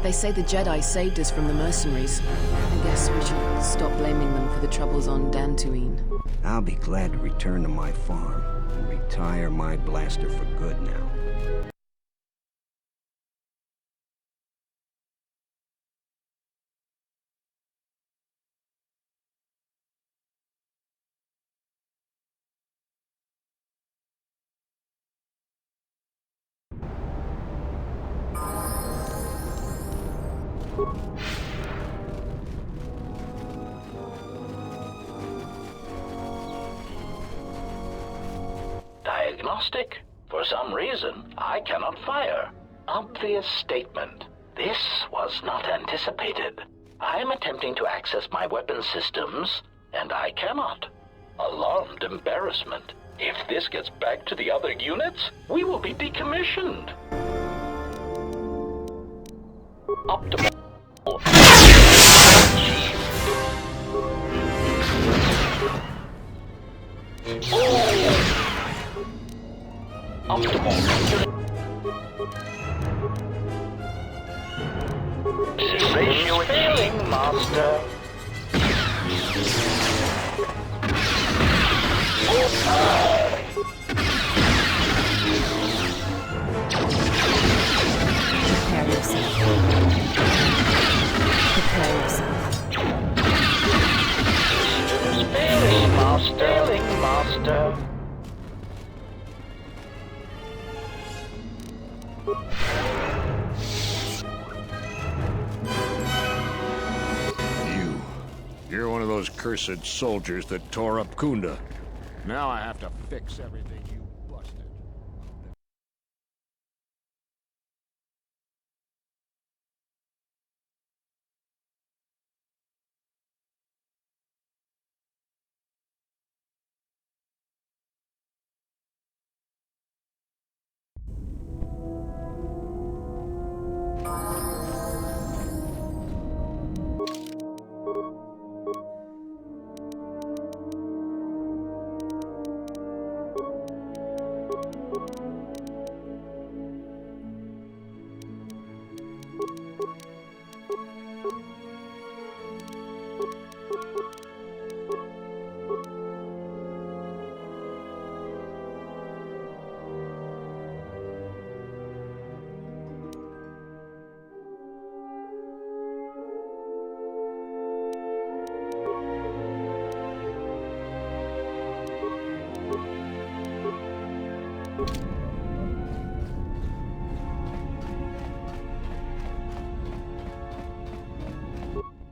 They say the Jedi saved us from the mercenaries. I guess we should stop blaming them for the troubles on Dantooine. I'll be glad to return to my farm and retire my blaster for good now. Diagnostic. For some reason, I cannot fire. Obvious statement. This was not anticipated. I am attempting to access my weapon systems, and I cannot. Alarmed embarrassment. If this gets back to the other units, we will be decommissioned. Optimal. Optimal. Ratio failing, Master. Prepare yourself. Prepare yourself. Failing, Master. Failing, Master. You're one of those cursed soldiers that tore up Kunda. Now I have to fix everything you busted.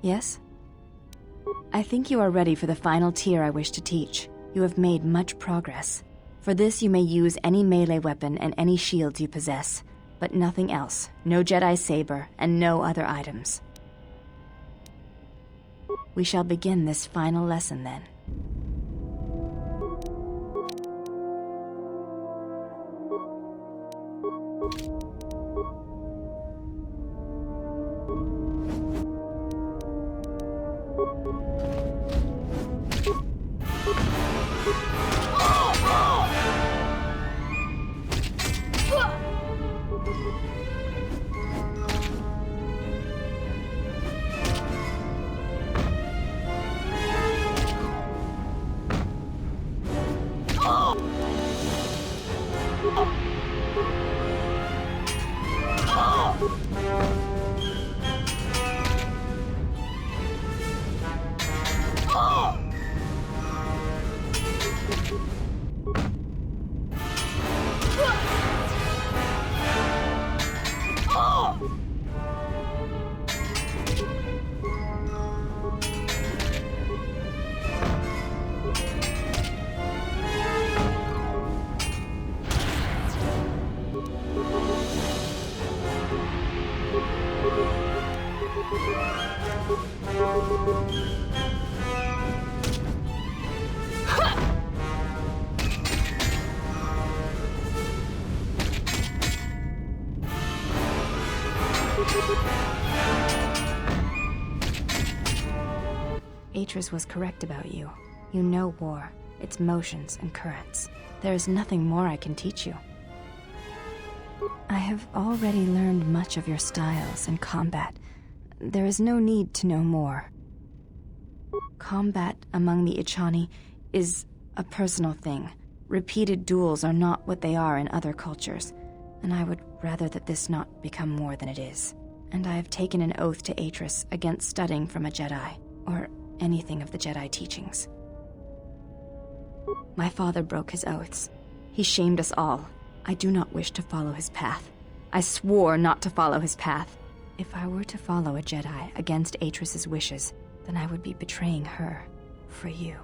Yes? I think you are ready for the final tier I wish to teach. You have made much progress. For this you may use any melee weapon and any shields you possess, but nothing else. No Jedi saber, and no other items. We shall begin this final lesson then. Atris was correct about you. You know war, its motions and currents. There is nothing more I can teach you. I have already learned much of your styles and combat. There is no need to know more. Combat among the Ichani is a personal thing. Repeated duels are not what they are in other cultures, and I would rather that this not become more than it is. And I have taken an oath to Atris against studying from a Jedi, or anything of the Jedi teachings. My father broke his oaths. He shamed us all. I do not wish to follow his path. I swore not to follow his path. If I were to follow a Jedi against Atris's wishes, then I would be betraying her for you.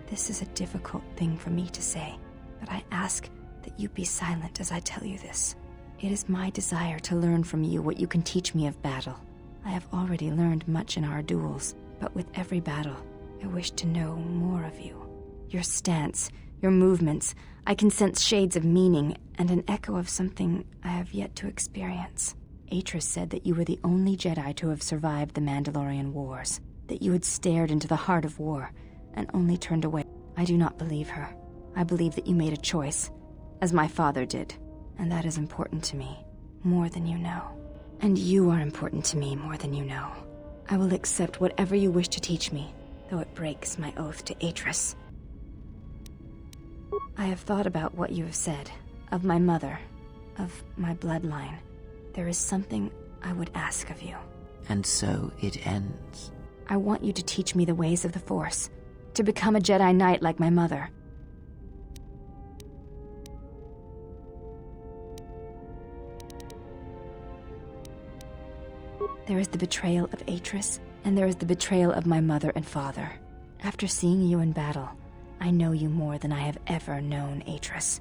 This is a difficult thing for me to say, but I ask that you be silent as I tell you this. It is my desire to learn from you what you can teach me of battle. I have already learned much in our duels, but with every battle, I wish to know more of you. Your stance, your movements, I can sense shades of meaning and an echo of something I have yet to experience. Atris said that you were the only Jedi to have survived the Mandalorian Wars, that you had stared into the heart of war and only turned away. I do not believe her. I believe that you made a choice, as my father did, and that is important to me, more than you know. And you are important to me more than you know. I will accept whatever you wish to teach me, though it breaks my oath to Atris. I have thought about what you have said, of my mother, of my bloodline. There is something I would ask of you. And so it ends. I want you to teach me the ways of the Force, to become a Jedi Knight like my mother. There is the betrayal of Atris, and there is the betrayal of my mother and father. After seeing you in battle, I know you more than I have ever known Atris,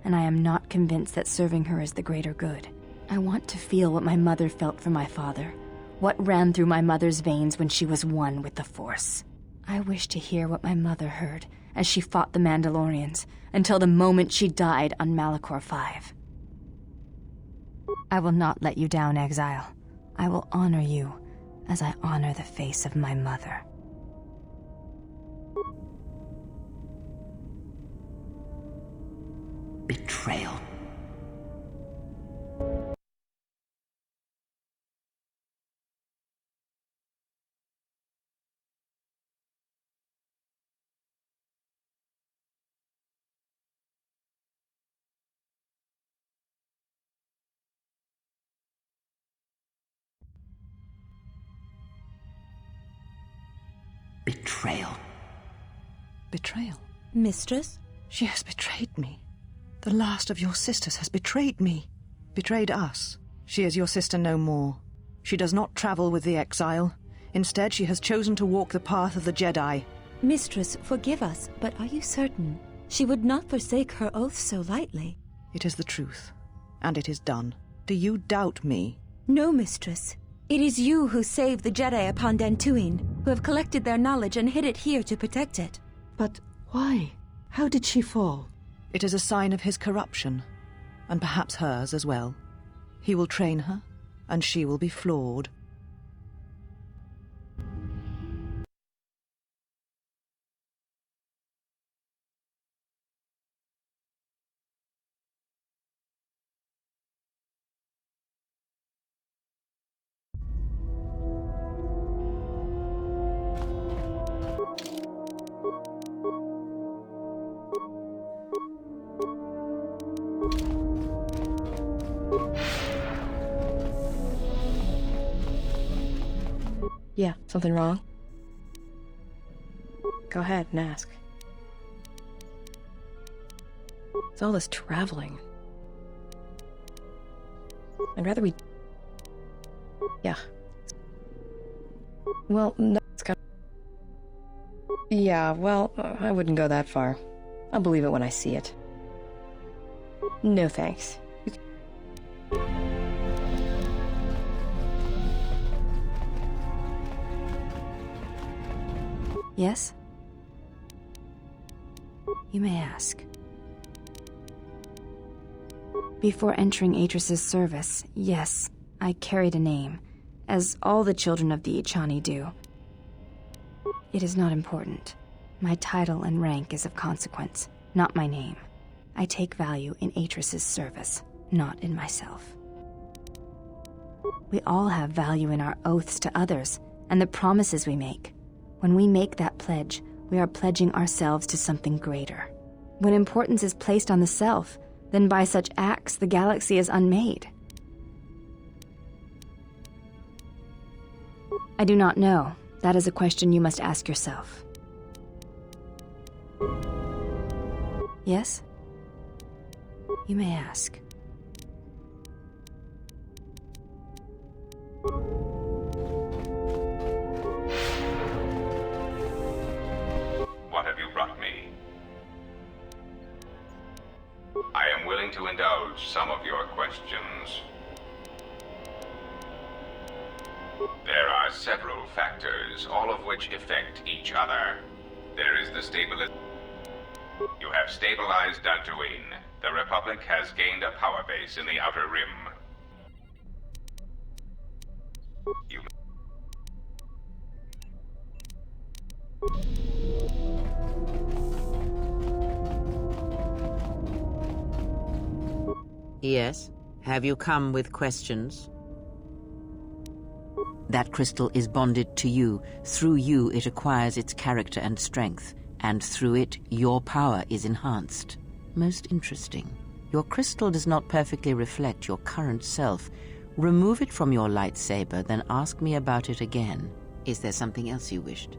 and I am not convinced that serving her is the greater good. I want to feel what my mother felt for my father, what ran through my mother's veins when she was one with the Force. I wish to hear what my mother heard as she fought the Mandalorians until the moment she died on Malachor 5. I will not let you down, Exile. I will honor you as I honor the face of my mother. Betrayal. Betrayal. Betrayal? Mistress? She has betrayed me. The last of your sisters has betrayed me. Betrayed us. She is your sister no more. She does not travel with the exile. Instead, she has chosen to walk the path of the Jedi. Mistress, forgive us, but are you certain? She would not forsake her oath so lightly. It is the truth, and it is done. Do you doubt me? No, mistress. It is you who saved the Jedi upon Dantooine, who have collected their knowledge and hid it here to protect it. But why? How did she fall? It is a sign of his corruption, and perhaps hers as well. He will train her, and she will be flawed. Yeah, something wrong? Go ahead and ask. It's all this traveling. I'd rather we... Yeah. Well, no, it's kind of... Yeah, well, I wouldn't go that far. I'll believe it when I see it. No thanks. Yes? You may ask. Before entering Atris's service, yes, I carried a name, as all the children of the Ichani do. It is not important. My title and rank is of consequence, not my name. I take value in Atris's service, not in myself. We all have value in our oaths to others, and the promises we make. When we make that pledge, we are pledging ourselves to something greater. When importance is placed on the self, then by such acts the galaxy is unmade. I do not know. That is a question you must ask yourself. Yes? You may ask. What have you brought me? I am willing to indulge some of your questions. There are several factors, all of which affect each other. There is the You have stabilized Dantooine. The Republic has gained a power base in the Outer Rim. Yes? Have you come with questions? That crystal is bonded to you. Through you, it acquires its character and strength, and through it, your power is enhanced. Most interesting. Your crystal does not perfectly reflect your current self. Remove it from your lightsaber, then ask me about it again. Is there something else you wished?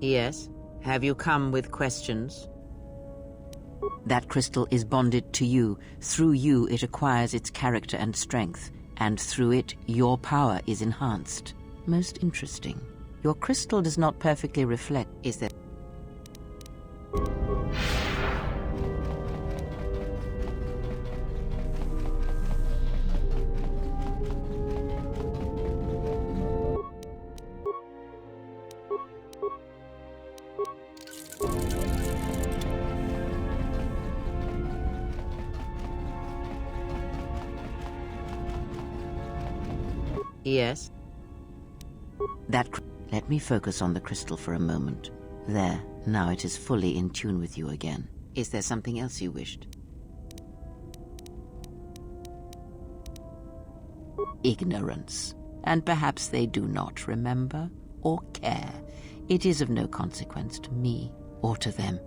Yes? Have you come with questions? That crystal is bonded to you. Through you, it acquires its character and strength, and through it, your power is enhanced. Most interesting. Your crystal does not perfectly reflect. Is there... Yes? Let me focus on the crystal for a moment. There, now it is fully in tune with you again. Is there something else you wished? Ignorance. And perhaps they do not remember or care. It is of no consequence to me or to them.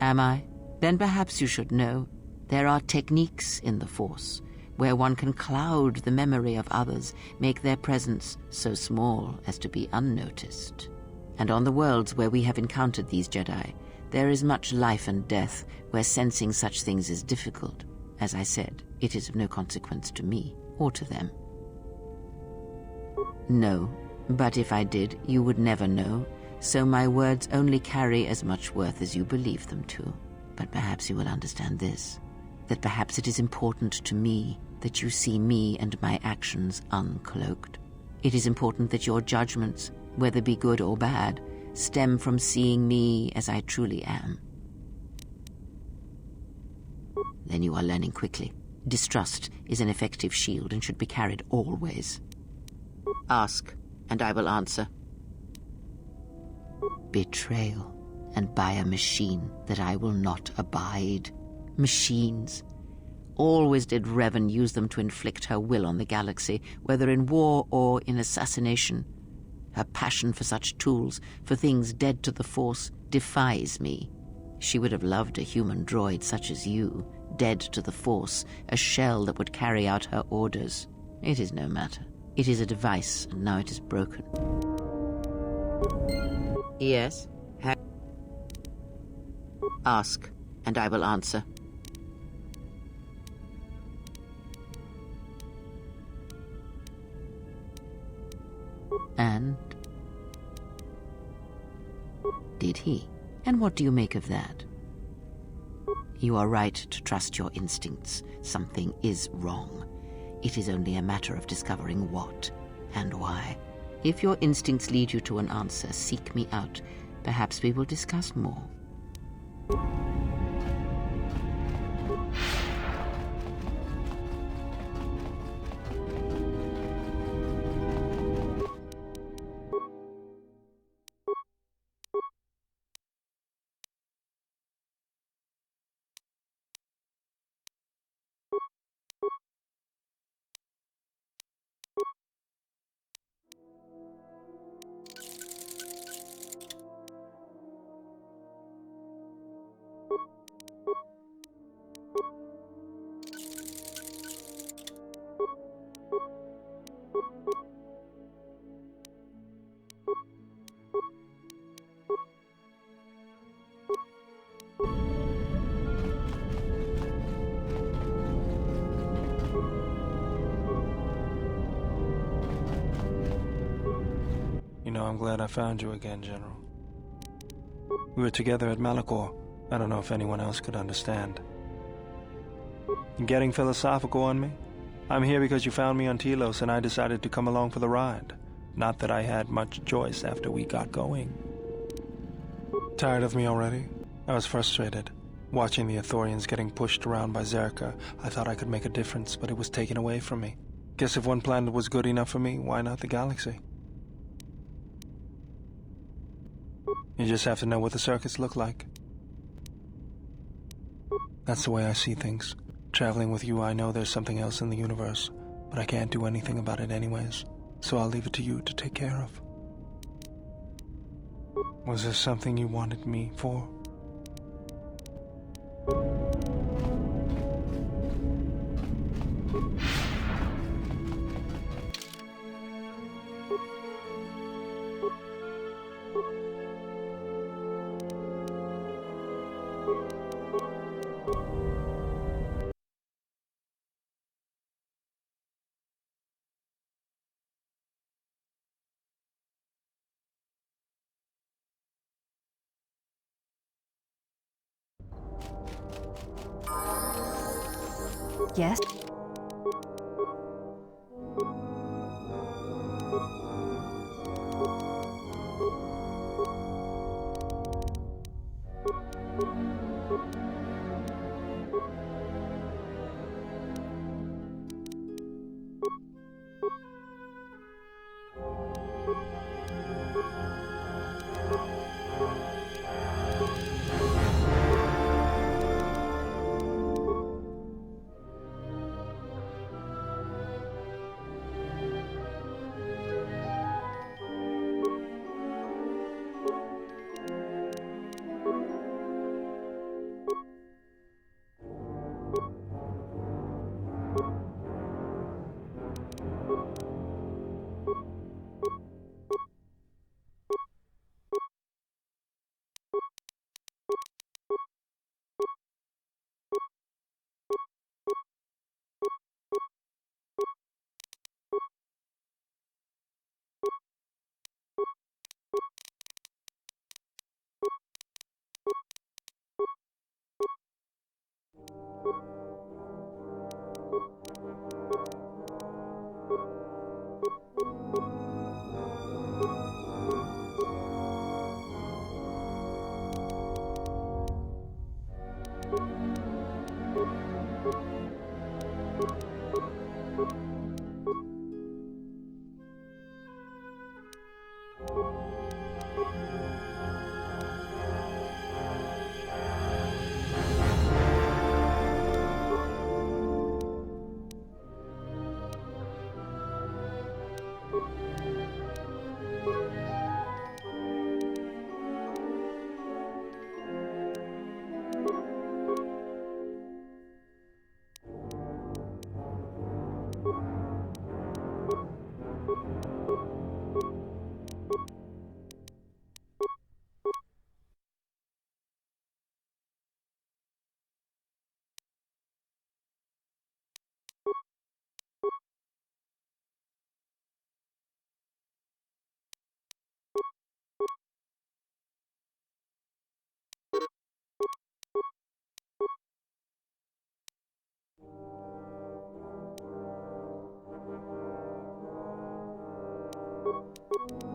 Am I? Then perhaps you should know there are techniques in the Force where one can cloud the memory of others, make their presence so small as to be unnoticed. And on the worlds where we have encountered these Jedi, there is much life and death where sensing such things is difficult. As I said, it is of no consequence to me or to them. No, but if I did, you would never know, so my words only carry as much worth as you believe them to. But perhaps you will understand this, that perhaps it is important to me that you see me and my actions uncloaked. It is important that your judgments, whether be good or bad, stem from seeing me as I truly am. Then you are learning quickly. Distrust is an effective shield and should be carried always. Ask, and I will answer. Betrayal, and by a machine that I will not abide. Machines. Always did Revan use them to inflict her will on the galaxy, whether in war or in assassination. Her passion for such tools, for things dead to the Force, defies me. She would have loved a human droid such as you, dead to the Force, a shell that would carry out her orders. It is no matter. It is a device, and now it is broken. Yes? Ask, and I will answer. And? Did he? And what do you make of that? You are right to trust your instincts. Something is wrong. It is only a matter of discovering what and why. If your instincts lead you to an answer, seek me out. Perhaps we will discuss more. You know, I'm glad I found you again, General. We were together at Malachor. I don't know if anyone else could understand. You getting philosophical on me? I'm here because you found me on Telos and I decided to come along for the ride. Not that I had much choice after we got going. Tired of me already? I was frustrated. Watching the Ithorians getting pushed around by Zerka, I thought I could make a difference, but it was taken away from me. Guess if one planet was good enough for me, why not the galaxy? You just have to know what the circuits look like. That's the way I see things. Traveling with you, I know there's something else in the universe, but I can't do anything about it anyways, so I'll leave it to you to take care of. Was there something you wanted me for? Yes? you